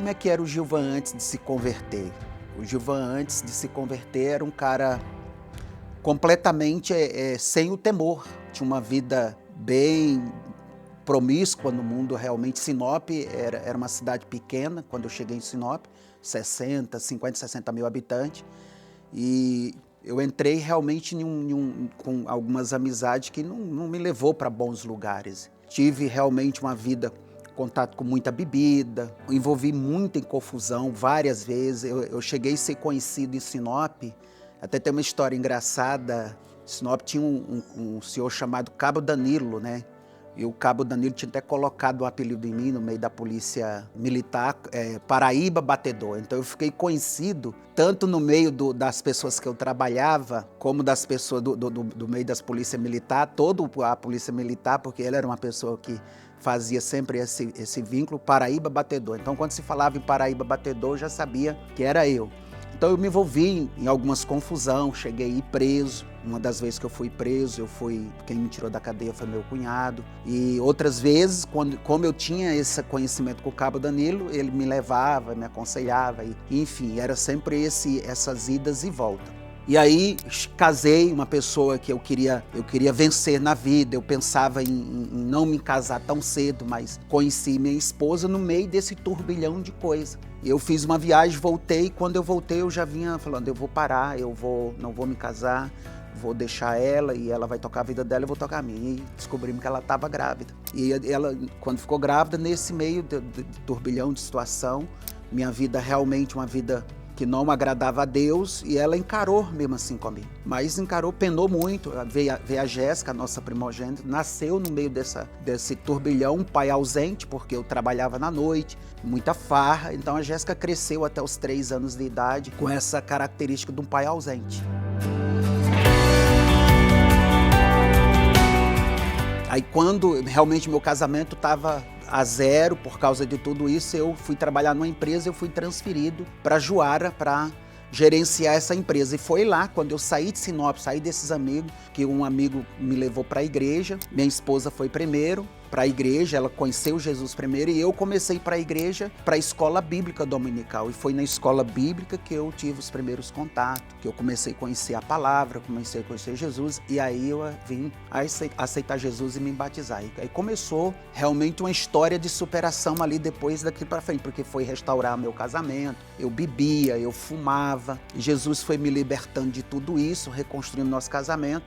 como é que era o Gilvan antes de se converter. O Gilvan antes de se converter era um cara completamente sem o temor. Tinha uma vida bem promíscua no mundo realmente. Sinop era uma cidade pequena quando eu cheguei em Sinop, 50, 60 mil habitantes. E eu entrei realmente com algumas amizades que não me levou para bons lugares. Tive realmente uma vida, contato com muita bebida, envolvi muito em confusão várias vezes. Eu cheguei a ser conhecido em Sinop, até tem uma história engraçada. Sinop tinha um senhor chamado Cabo Danilo, né? E o Cabo Danilo tinha até colocado um apelido em mim no meio da polícia militar, Paraíba Batedor. Então eu fiquei conhecido tanto no meio das pessoas que eu trabalhava, como das pessoas do meio das polícias militares, toda a polícia militar, porque ele era uma pessoa que fazia sempre esse vínculo, Paraíba Batedor. Então quando se falava em Paraíba Batedor, eu já sabia que era eu. Então eu me envolvi em algumas confusões, cheguei a ir preso. Uma das vezes que eu fui preso, quem me tirou da cadeia foi meu cunhado. E outras vezes, como eu tinha esse conhecimento com o Cabo Danilo, ele me levava, me aconselhava, enfim, era sempre essas idas e voltas. E aí casei uma pessoa que eu queria vencer na vida. Eu pensava em não me casar tão cedo, mas conheci minha esposa no meio desse turbilhão de coisa. Eu fiz uma viagem, voltei. Quando eu voltei, eu já vinha falando: eu vou parar, não vou me casar, vou deixar ela e ela vai tocar a vida dela, eu vou tocar a minha. E descobrimos que ela estava grávida. E ela, quando ficou grávida, nesse meio de turbilhão de situação, minha vida realmente uma vida que não agradava a Deus, e ela encarou mesmo assim comigo. Mas encarou, penou muito. Veio a Jéssica, a nossa primogênita, nasceu no meio desse turbilhão, um pai ausente, porque eu trabalhava na noite, muita farra. Então a Jéssica cresceu até os 3 anos de idade com essa característica de um pai ausente. Aí quando realmente meu casamento estava a zero por causa de tudo isso, eu fui trabalhar numa empresa, eu fui transferido para Juara para gerenciar essa empresa. E foi lá, quando eu saí de Sinop, saí desses amigos, que um amigo me levou para a igreja, minha esposa foi primeiro para a igreja, ela conheceu Jesus primeiro, e eu comecei para a igreja, para a escola bíblica dominical. E foi na escola bíblica que eu tive os primeiros contatos, que eu comecei a conhecer a palavra, comecei a conhecer Jesus, e aí eu vim a aceitar Jesus e me batizar. E aí começou realmente uma história de superação ali depois daqui para frente, porque foi restaurar meu casamento, eu bebia, eu fumava, e Jesus foi me libertando de tudo isso, reconstruindo nosso casamento.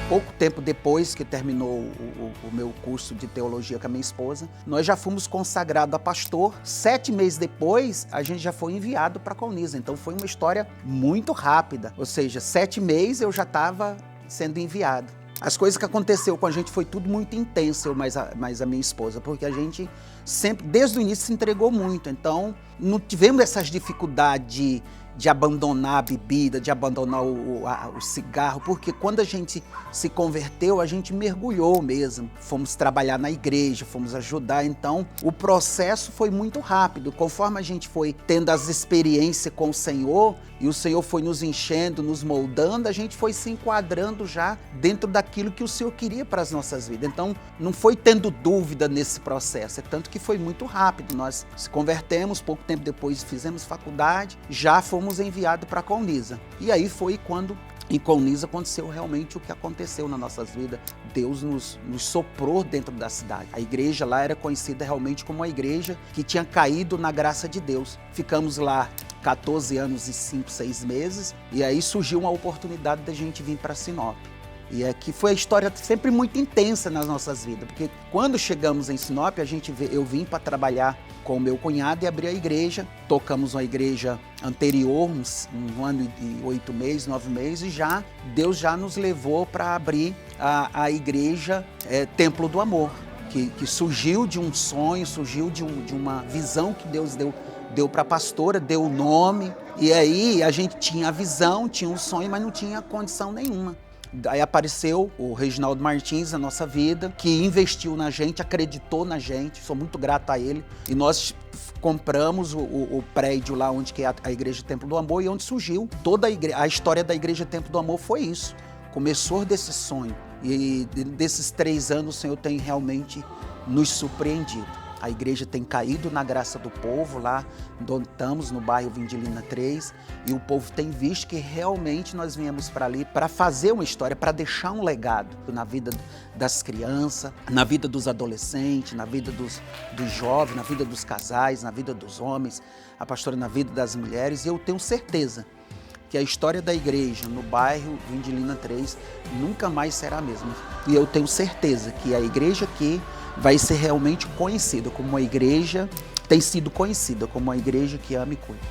Pouco tempo depois que terminou o meu curso de teologia com a minha esposa, nós já fomos consagrados a pastor. 7 meses depois, a gente já foi enviado para Colniza. Então foi uma história muito rápida. Ou seja, 7 meses eu já estava sendo enviado. As coisas que aconteceu com a gente foi tudo muito intenso, mais a minha esposa, porque a gente sempre, desde o início, se entregou muito. Então, não tivemos essas dificuldades de abandonar a bebida, de abandonar o cigarro, porque quando a gente se converteu, a gente mergulhou mesmo. Fomos trabalhar na igreja, fomos ajudar, então o processo foi muito rápido. Conforme a gente foi tendo as experiências com o Senhor, e o Senhor foi nos enchendo, nos moldando, a gente foi se enquadrando já dentro daquilo que o Senhor queria para as nossas vidas. Então, não foi tendo dúvida nesse processo, tanto que foi muito rápido. Nós se convertemos, pouco tempo depois fizemos faculdade, já fomos enviados para Colniza. E aí foi quando em Colniza aconteceu realmente o que aconteceu nas nossas vidas. Deus nos soprou dentro da cidade. A igreja lá era conhecida realmente como uma igreja que tinha caído na graça de Deus. Ficamos lá 14 anos e 5, 6 meses, e aí surgiu uma oportunidade da gente vir para Sinop. E aqui foi a história sempre muito intensa nas nossas vidas, porque quando chegamos em Sinop, eu vim para trabalhar com o meu cunhado e abrir a igreja. Tocamos uma igreja anterior, um ano e 8 meses, 9 meses, e Deus já nos levou para abrir a igreja Templo do Amor, que surgiu de um sonho, surgiu de uma visão que Deus deu para a pastora, deu o nome, e aí a gente tinha a visão, tinha um sonho, mas não tinha condição nenhuma. Aí apareceu o Reginaldo Martins na nossa vida, que investiu na gente, acreditou na gente, sou muito grato a ele. E nós compramos o prédio lá onde que é a Igreja Templo do Amor, e onde surgiu toda a história da Igreja Templo do Amor foi isso. Começou desse sonho. E desses 3 anos o Senhor tem realmente nos surpreendido. A igreja tem caído na graça do povo lá onde estamos, no bairro Vindilina 3, e o povo tem visto que realmente nós viemos para ali para fazer uma história, para deixar um legado na vida das crianças, na vida dos adolescentes, na vida dos jovens, na vida dos casais, na vida dos homens, a pastora na vida das mulheres, e eu tenho certeza que a história da igreja no bairro Vindilina 3 nunca mais será a mesma. E eu tenho certeza que a igreja aqui vai ser realmente conhecida como uma igreja, tem sido conhecida como uma igreja que ama e cuida.